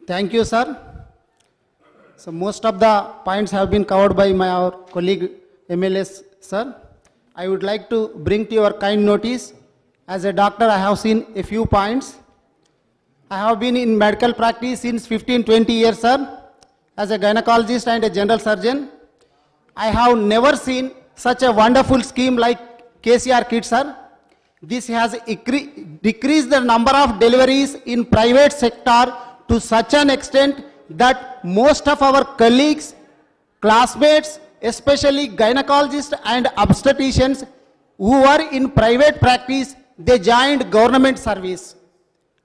Thank you, sir. So most of the points have been covered by our colleague MLS, sir. I would like to bring to your kind notice. As a doctor, I have seen a few points. I have been in medical practice since 15-20 years, sir. As a gynecologist and a general surgeon, I have never seen such a wonderful scheme like KCR Kit, sir. This has decreased the number of deliveries in private sector to such an extent that most of our colleagues, classmates, especially gynecologists and obstetricians who are in private practice, they joined government service.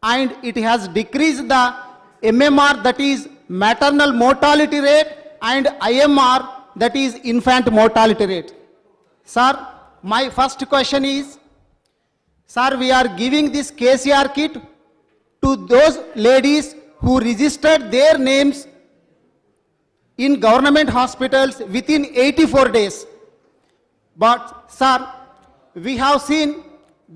And it has decreased the MMR, that is maternal mortality rate, and IMR, that is infant mortality rate. Sir, my first question is, sir, we are giving this KCR kit to those ladies who registered their names in government hospitals within 84 days. But, sir, we have seen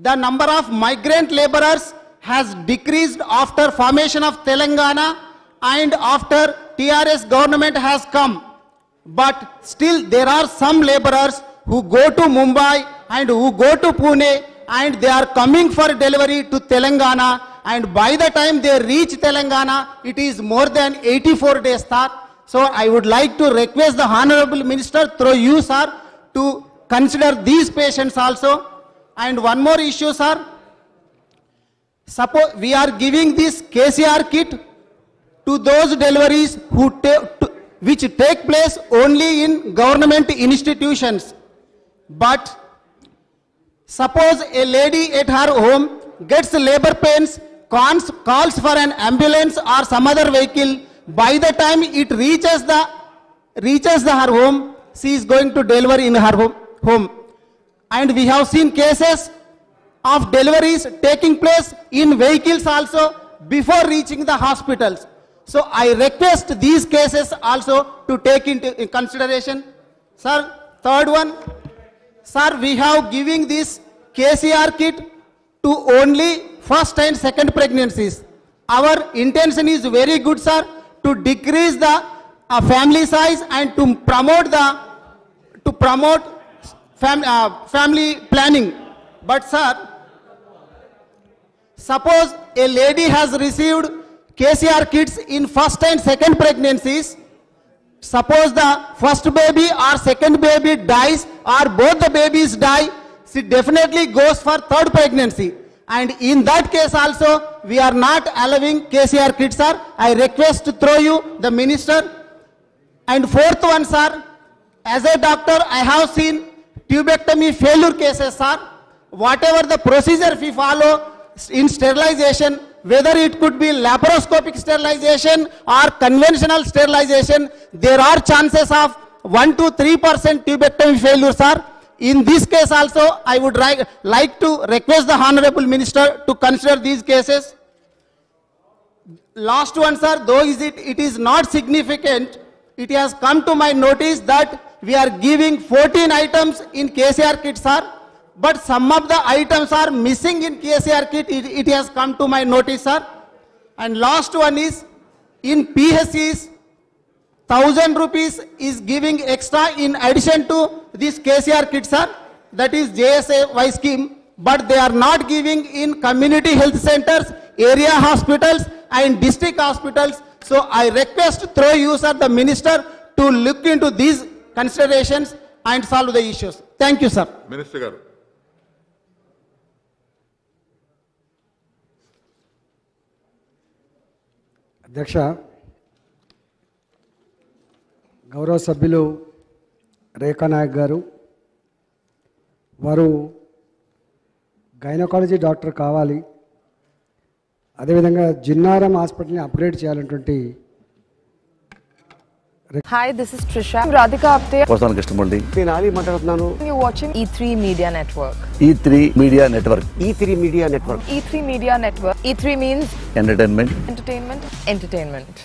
the number of migrant laborers has decreased after formation of Telangana and after TRS government has come. But still there are some laborers who go to Mumbai and who go to Pune and they are coming for delivery to Telangana, and by the time they reach Telangana, it is more than 84 days, sir. So I would like to request the Honorable Minister through you, sir, to consider these patients also. And one more issue, sir. Suppose we are giving this KCR kit to those deliveries which take place only in government institutions. But suppose a lady at her home gets labor pains, calls for an ambulance or some other vehicle. By the time it reaches her home, she is going to deliver in her home. And we have seen cases of deliveries taking place in vehicles also before reaching the hospitals. So I request these cases also to take into consideration. Sir, third one. Sir, we have giving this KCR kit to only first and second pregnancies. Our intention is very good, sir, to decrease the family size and to promote family planning. But sir, suppose a lady has received KCR kits in first and second pregnancies. Suppose the first baby or second baby dies or both the babies die, she definitely goes for third pregnancy. And in that case also, we are not allowing KCR kits, sir. I request to throw you the minister. And fourth one, sir, as a doctor, I have seen tubectomy failure cases, sir. Whatever the procedure we follow in sterilization, whether it could be laparoscopic sterilization or conventional sterilization, there are chances of 1 to 3% tubectomy failure, sir. In this case also, I would like to request the Honorable Minister to consider these cases. Last one, sir, though it is not significant, it has come to my notice that we are giving 14 items in KCR kit, sir. But some of the items are missing in KCR kit. It has come to my notice, sir. And last one is, in PSCs, 1,000 rupees is giving extra in addition to this KCR kit, sir. That is JSAY scheme. But they are not giving in community health centers, area hospitals and district hospitals. So I request through you, sir, the minister, to look into these considerations and solve the issues. Thank you, sir. Minister Garu. అధ్యక్ష, గౌరవ సభ్యులు రేఖా నాయక్ గారు, వారు gynaecology doctor కావాలి, అదేవిధంగా జిన్నారం హాస్పిటల్ని upgrade చేయాలన్నటువంటి. Hi, this is Trisha. I'm Radhika Apte. Person Krishnamurthy. నేను ఆలీ మాట్లాడుతున్నాను. You're watching E3 Media Network. E3 Media Network. E3 Media Network. E3 Media Network. E3 means Entertainment. entertainment.